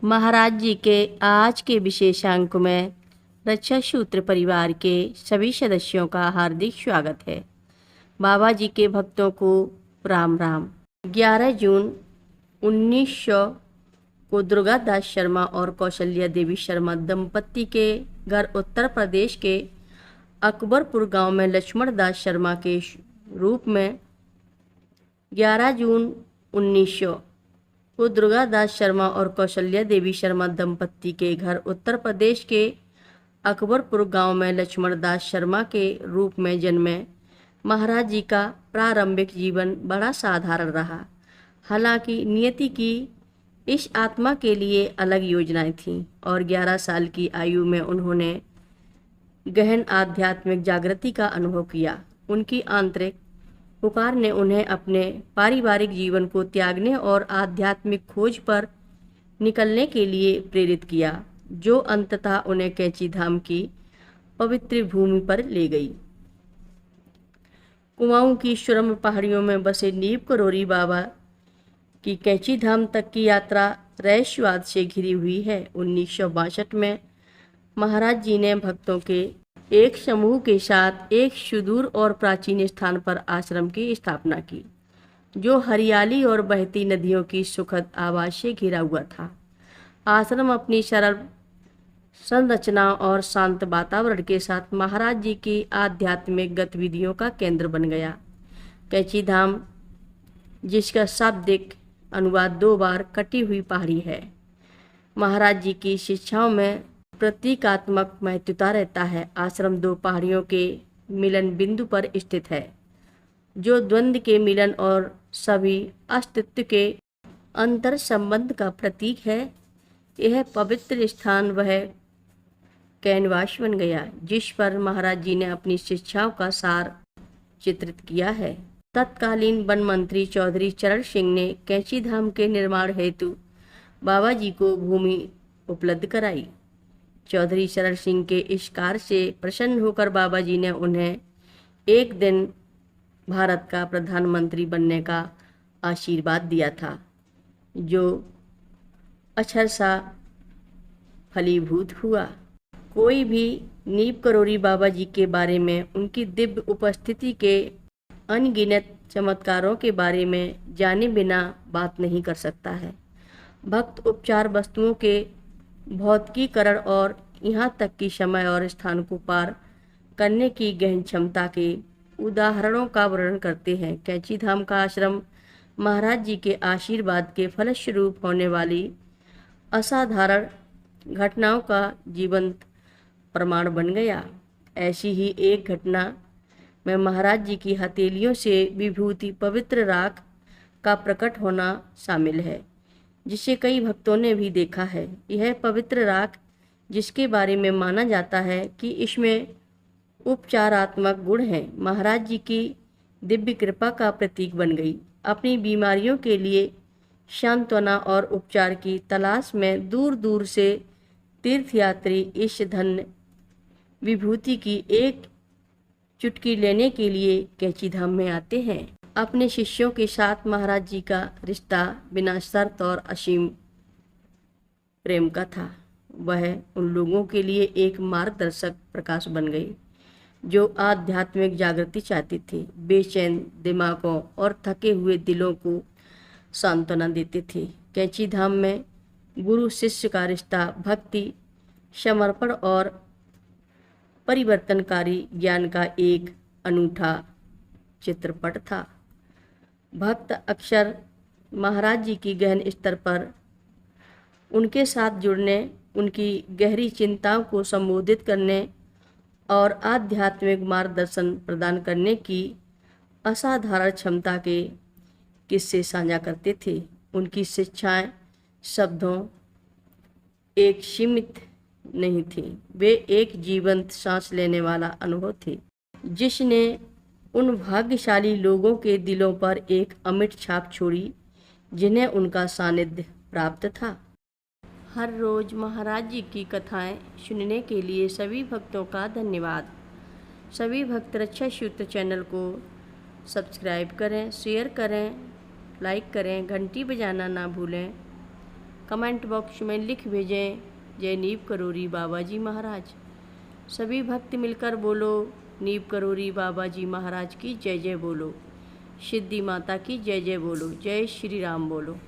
महाराज जी के आज के विशेषांक में रक्षा सूत्र परिवार के सभी सदस्यों का हार्दिक स्वागत है। बाबा जी के भक्तों को राम राम। 11 जून 1900 को दुर्गा दास शर्मा और कौशल्या देवी शर्मा दंपति के घर उत्तर प्रदेश के अकबरपुर गांव में लक्ष्मण दास शर्मा के रूप में 11 जून 1900 को दुर्गा दास शर्मा और कौशल्या देवी शर्मा दंपति के घर उत्तर प्रदेश के अकबरपुर गांव में लक्ष्मण दास शर्मा के रूप में जन्मे। महाराज जी का प्रारंभिक जीवन बड़ा साधारण रहा। हालांकि नियति की इस आत्मा के लिए अलग योजनाएं थीं और 11 साल की आयु में उन्होंने गहन आध्यात्मिक जागृति का अनुभव किया। उनकी आंतरिक पुकार ने उन्हें अपने पारिवारिक जीवन को त्यागने और आध्यात्मिक खोज पर निकलने के लिए प्रेरित किया, जो अंततः उन्हें कैंची धाम की पवित्र भूमि पर ले गई। कुमाऊं की सुरम्य पहाड़ियों में बसे नीम करोली बाबा की कैंची धाम तक की यात्रा रहस्यवाद से घिरी हुई है। 1962 में महाराज जी ने भक्तों के एक समूह के साथ एक सुदूर और प्राचीन स्थान पर आश्रम की स्थापना की, जो हरियाली और बहती नदियों की सुखद आवाज से घिरा हुआ था। आश्रम अपनी सरल संरचना और शांत वातावरण के साथ महाराज जी की आध्यात्मिक गतिविधियों का केंद्र बन गया। कैंची धाम, जिसका शाब्दिक अनुवाद 2 बार कटी हुई पहाड़ी है, महाराज जी की शिक्षाओं में प्रतीकात्मक महत्वता रहता है। आश्रम 2 पहाड़ियों के मिलन बिंदु पर स्थित है, जो द्वंद्व के मिलन और सभी अस्तित्व के अंतर संबंध का प्रतीक है। यह पवित्र स्थान वह कैनवास बन गया जिस पर महाराज जी ने अपनी शिक्षाओं का सार चित्रित किया है। तत्कालीन वन मंत्री चौधरी चरण सिंह ने कैंची धाम के निर्माण हेतु बाबा जी को भूमि उपलब्ध कराई। चौधरी चरण सिंह के इस कार्य से प्रसन्न होकर बाबा जी ने उन्हें एक दिन भारत का प्रधानमंत्री बनने का आशीर्वाद दिया था, जो अक्षरशः फलीभूत हुआ। कोई भी नीम करोली बाबा जी के बारे में, उनकी दिव्य उपस्थिति के अनगिनत चमत्कारों के बारे में जाने बिना बात नहीं कर सकता है। भक्त उपचार वस्तुओं के भौतिकीकरण और यहाँ तक कि समय और स्थान को पार करने की गहन क्षमता के उदाहरणों का वर्णन करते हैं। कैंची धाम का आश्रम महाराज जी के आशीर्वाद के फलस्वरूप होने वाली असाधारण घटनाओं का जीवंत प्रमाण बन गया। ऐसी ही एक घटना में महाराज जी की हथेलियों से विभूति पवित्र राख का प्रकट होना शामिल है, जिसे कई भक्तों ने भी देखा है। यह पवित्र राख, जिसके बारे में माना जाता है कि इसमें उपचारात्मक गुण हैं, महाराज जी की दिव्य कृपा का प्रतीक बन गई। अपनी बीमारियों के लिए सांत्वना और उपचार की तलाश में दूर दूर से तीर्थयात्री इस धन्य विभूति की एक चुटकी लेने के लिए कैंची धाम में आते हैं। अपने शिष्यों के साथ महाराज जी का रिश्ता बिना शर्त और असीम प्रेम का था। वह उन लोगों के लिए एक मार्गदर्शक प्रकाश बन गई जो आध्यात्मिक जागृति चाहती थी। बेचैन दिमागों और थके हुए दिलों को सांत्वना देते थे। कैंची धाम में गुरु शिष्य का रिश्ता भक्ति, समर्पण और परिवर्तनकारी ज्ञान का एक अनूठा चित्रपट था। भक्त अक्सर महाराज जी की गहन स्तर पर उनके साथ जुड़ने, उनकी गहरी चिंताओं को संबोधित करने और आध्यात्मिक मार्गदर्शन प्रदान करने की असाधारण क्षमता के किस्से साझा करते थे। उनकी शिक्षाएं शब्दों एक सीमित नहीं थी, वे एक जीवंत सांस लेने वाला अनुभव थे, जिसने उन भाग्यशाली लोगों के दिलों पर एक अमिट छाप छोड़ी जिन्हें उनका सानिध्य प्राप्त था। हर रोज महाराज जी की कथाएं सुनने के लिए सभी भक्तों का धन्यवाद। सभी भक्त रक्षा सूत्र चैनल को सब्सक्राइब करें, शेयर करें, लाइक करें, घंटी बजाना ना भूलें। कमेंट बॉक्स में लिख भेजें जय नीव करोरी बाबा जी महाराज। सभी भक्त मिलकर बोलो नीव करोरी बाबा जी महाराज की जय जय बोलो। सिद्धि माता की जय जय बोलो। जय श्री राम बोलो।